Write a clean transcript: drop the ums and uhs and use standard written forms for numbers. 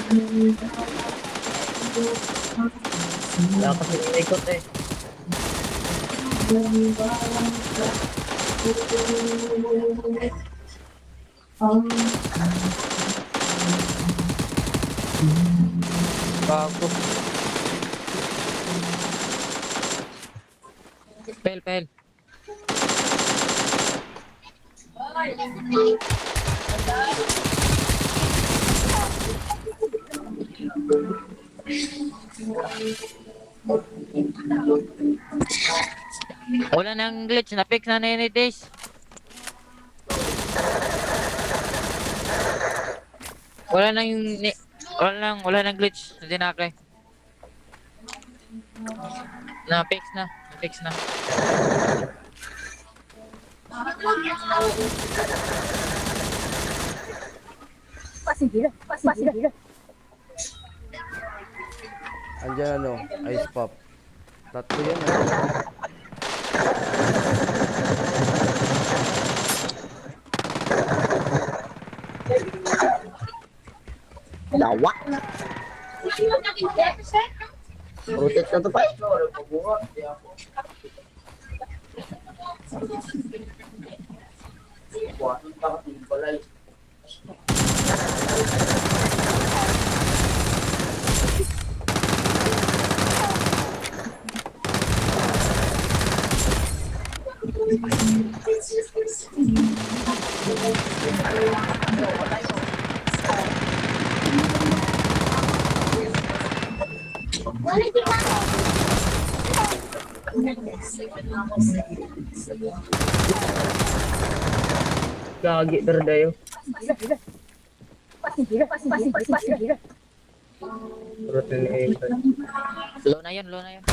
Wala kasi ikot eh. Bago. Pel, pel. Wala nang glitch. Na-fix na na yun, days. Wala nang wala nang glitch sa Dinake. Na-fix na. Na-fix na. Pasigila, pasigila. Andyan ano, ice pop. Tatlo yan ah. Lawa. Protect na to pa. Gagi berdayo. Pasigila. Protect na ikot. Low na yun, low na yun.